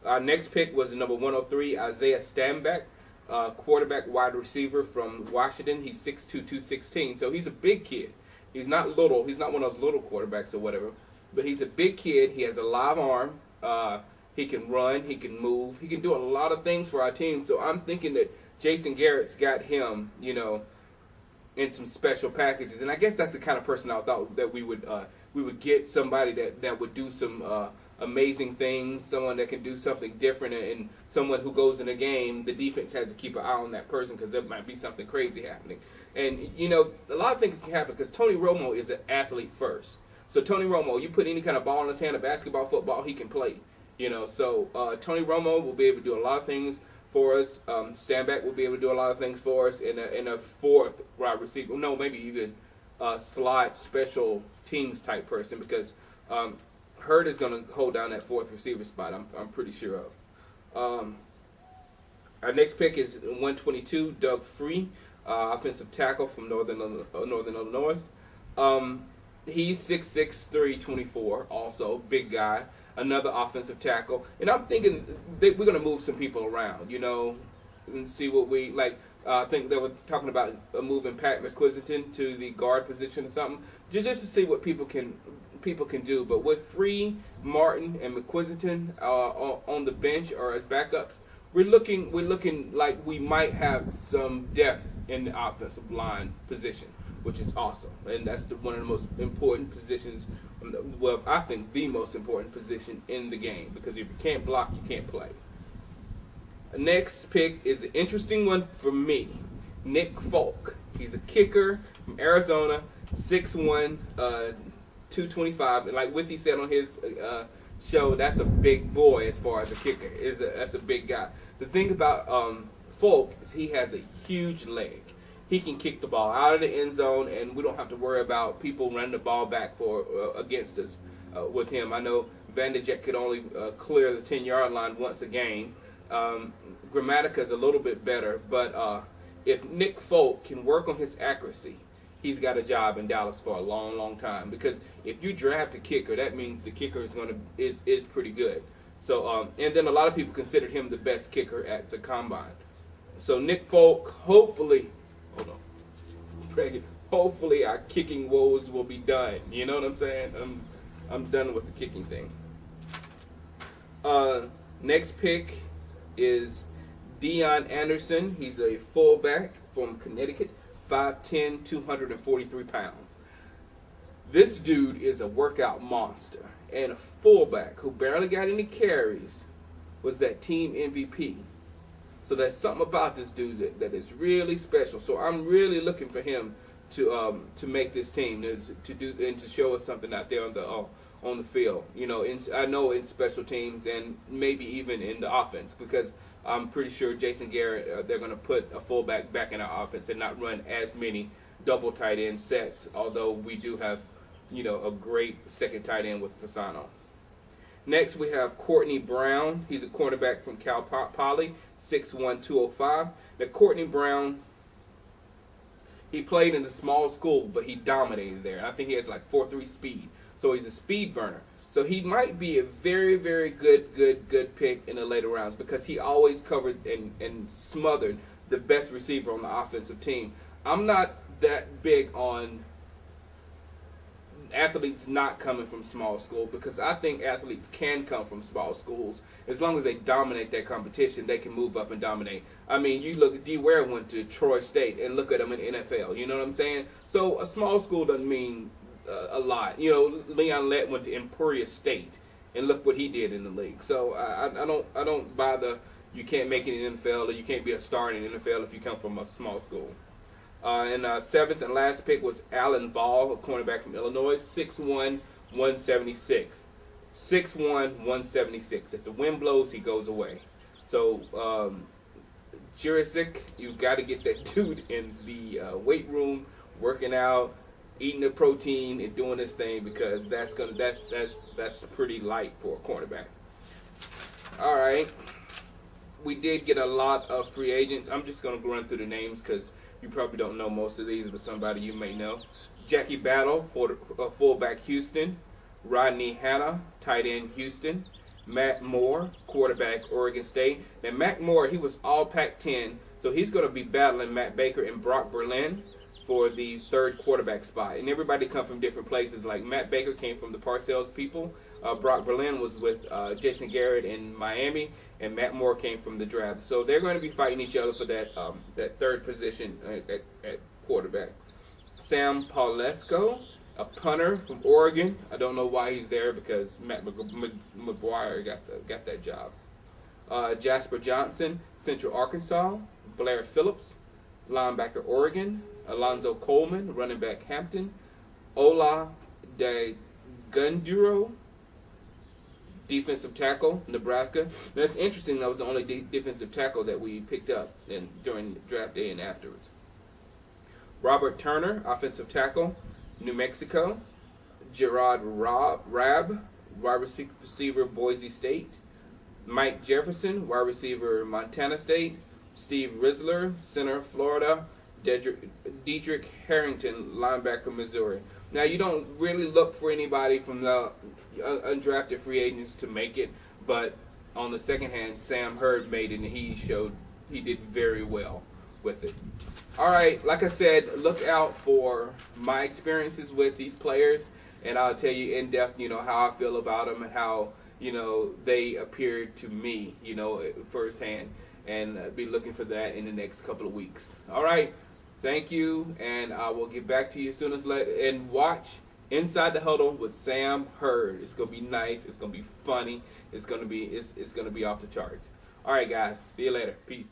Our next pick was the number 103, Isaiah Stanback, quarterback wide receiver from Washington. He's 6'2", 216, so he's a big kid. He's not little. He's not one of those little quarterbacks or whatever, but he's a big kid. He has a live arm. He can run. He can move. He can do a lot of things for our team. So I'm thinking that Jason Garrett's got him, in some special packages, and I guess that's the kind of person I thought that we would get, somebody that would do some amazing things, someone that can do something different, and someone who goes in a game, the defense has to keep an eye on that person because there might be something crazy happening. And a lot of things can happen because Tony Romo is an athlete first. So Tony Romo, you put any kind of ball in his hand, a basketball, football, he can play. So Tony Romo will be able to do a lot of things for us. Stanback will be able to do a lot of things for us in a fourth wide receiver. No, maybe even slot special teams type person, because Hurd is going to hold down that fourth receiver spot. I'm pretty sure of. Our next pick is 122, Doug Free, offensive tackle from Northern Illinois. He's 6'6", 324, also big guy. Another offensive tackle, and I'm thinking that we're going to move some people around, and see what we like. I think they were talking about moving Pat McQuiston to the guard position or something, just to see what people can do. But with Free, Martin, and McQuiston on the bench or as backups, we're looking like we might have some depth in the offensive line position, which is awesome, and that's one of the most important positions. Well, I think the most important position in the game, because if you can't block, you can't play. The next pick is an interesting one for me. Nick Folk. He's a kicker from Arizona, 6'1", 225. And like Withy said on his show, that's a big boy as far as a kicker. That's a big guy. The thing about Folk is he has a huge leg. He can kick the ball out of the end zone, and we don't have to worry about people running the ball back against us with him. I know Vanderjagt could only clear the 10-yard line once a game. Grammatica is a little bit better, but if Nick Folk can work on his accuracy, he's got a job in Dallas for a long, long time. Because if you draft a kicker, that means the kicker is pretty good. So and then a lot of people considered him the best kicker at the combine. So Nick Folk, hopefully our kicking woes will be done. You know what I'm saying? I'm done with the kicking thing. Next pick is Dion Anderson. He's a fullback from Connecticut, 5'10", 243 pounds. This dude is a workout monster, and a fullback who barely got any carries was that team MVP. So there's something about this dude that is really special. So I'm really looking for him to make this team, to do and to show us something out there on the field. I know in special teams and maybe even in the offense, because I'm pretty sure Jason Garrett, they're going to put a fullback back in our offense and not run as many double tight end sets. Although we do have, a great second tight end with Fasano. Next, we have Courtney Brown. He's a cornerback from Cal Poly, 6'1", 205. Now, Courtney Brown, he played in a small school, but he dominated there. I think he has like 4.3 speed. So he's a speed burner. So he might be a very, very good pick in the later rounds, because he always covered and smothered the best receiver on the offensive team. I'm not that big on athletes not coming from small school, because I think athletes can come from small schools. As long as they dominate their competition, they can move up and dominate. I mean, you look at D. Ware went to Troy State, and look at him in the NFL. You know what I'm saying? So a small school doesn't mean a lot. Leon Lett went to Emporia State, and look what he did in the league. So I don't buy the you can't make it in the NFL, or you can't be a star in the NFL if you come from a small school. And seventh and last pick was Alan Ball, a cornerback from Illinois, 6'1", 176. 6'1", 176. If the wind blows, he goes away. So, Jurisic, you got to get that dude in the weight room, working out, eating the protein, and doing this thing, because that's pretty light for a cornerback. All right. We did get a lot of free agents. I'm just going to run through the names because you probably don't know most of these, but somebody you may know. Jackie Battle, fullback, Houston. Rodney Hanna, tight end, Houston. Matt Moore, quarterback, Oregon State. Now, Matt Moore, he was all Pac-10, so he's going to be battling Matt Baker and Brock Berlin for the third quarterback spot. And everybody come from different places. Like Matt Baker came from the Parcells people. Brock Berlin was with Jason Garrett in Miami, and Matt Moore came from the draft. So they're going to be fighting each other for that third position at quarterback. Sam Paulesco, a punter from Oregon. I don't know why he's there because Matt McGuire got that job. Jasper Johnson, Central Arkansas. Blair Phillips, linebacker, Oregon. Alonzo Coleman, running back, Hampton. Ola De Gunduro, defensive tackle, Nebraska. That's interesting. That was the only defensive tackle that we picked up during draft day and afterwards. Robert Turner, offensive tackle, New Mexico. Gerard Rabb, wide receiver, Boise State. Mike Jefferson, wide receiver, Montana State. Steve Risler, center, Florida. Dietrich Harrington, linebacker, Missouri. Now, you don't really look for anybody from the undrafted free agents to make it, but on the second hand, Sam Hurd made it, and he did very well with it. All right, like I said, look out for my experiences with these players, and I'll tell you in depth, how I feel about them and how, they appeared to me, firsthand, and be looking for that in the next couple of weeks. All right. Thank you, and I will get back to you as soon as and watch Inside the Huddle with Sam Hurd. It's gonna be nice. It's gonna be funny. It's gonna be off the charts. All right, guys. See you later. Peace.